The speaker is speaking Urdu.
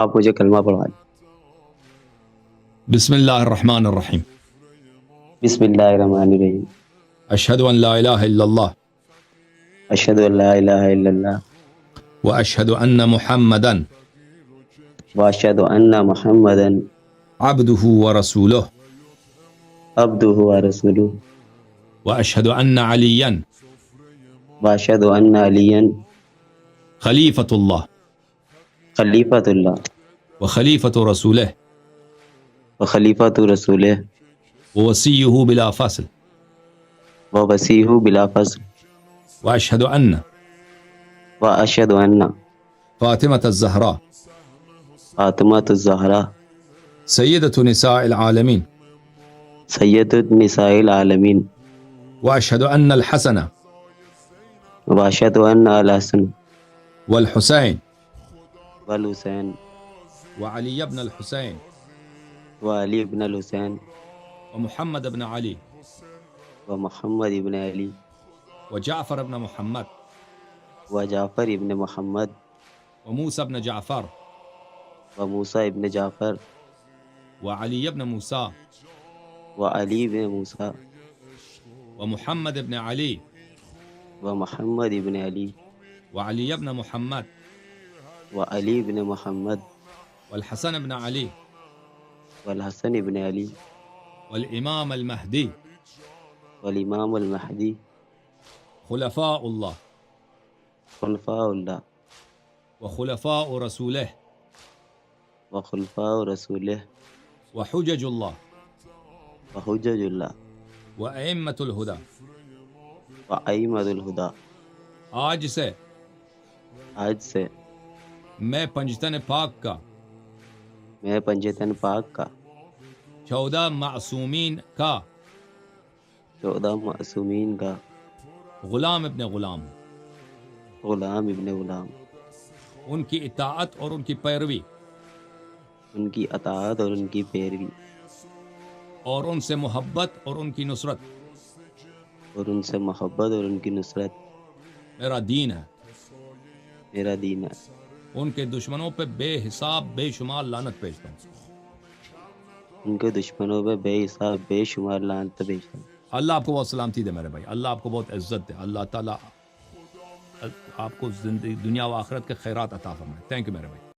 آپ مجھے کلمہ پڑھائیں۔ بسم اللہ الرحمن الرحیم۔ بسم اللہ الرحمن الرحیم۔ اشہد ان لا الہ الا اللہ اشہد ان لا الہ الا اللہ واشہد ان محمدا واشہد ان محمدا عبدہ ورسولہ عبدہ ورسولہ واشہد ان علیا واشہد ان علیٰ خلیفۃ اللہ خلیفۃ اللہ وخلیفۃ رسولہ وخلیفۃ رسولہ ووصیہ بلا فصل ووصیہ بلا فصل واشہد ان واشہد ان فاطمۃ الزہراء فاطمۃ الزہراء سیدۃ نساء العالمین سید النساء العالمین واشہد ان الحسن واشہد ان الحسن والحسین والحسین وعلی بن الحسین وعلی بن الحسین ومحمد بن علی ومحمد ابن علی وجعفر بن محمد وجعفر ابن محمد وموسى بن جعفر وموسیٰ ابن جعفر وعلی بن موسیٰ وعلی بن موسیٰ ومحمد بن علی ومحمد ابن علی وعلی بن محمد وعلی بن محمد والحسن بن علی والحسن ابن علی والامام المہدی والامام المہدی خلفاء اللہ خلفاء اللہ وخلفاء رسولہ وخلفاء رسولہ وحجج اللہ وحجج اللہ وأئمة الہدی۔ وأئمة الہدی۔ آج سے آج سے میں پنجتن پاک کا میں پنجتن پاک کا 14 معصومین کا 14 معصومین کا غلام ابن غلام، غلام ابن غلام، ان کی اطاعت اور ان کی پیروی ان کی اطاعت اور ان کی پیروی اور ان سے محبت اور ان کی نصرت اور ان سے محبت اور ان کی نصرت میرا دین ہے۔ میرا دین ہے۔ ان کے دشمنوں پہ بے حساب بے شمار لعنت بھیجتا ہوں۔ ان کے دشمنوں پہ بے حساب بے شمار لعنت بھیجتا ہوں۔ اللہ آپ کو بہت سلامتی دے میرے بھائی، اللہ آپ کو بہت عزت دے، اللہ تعالیٰ آپ کو زندگی دنیا و آخرت کے خیرات عطا فرمائے۔ تھینک یو میرے بھائی۔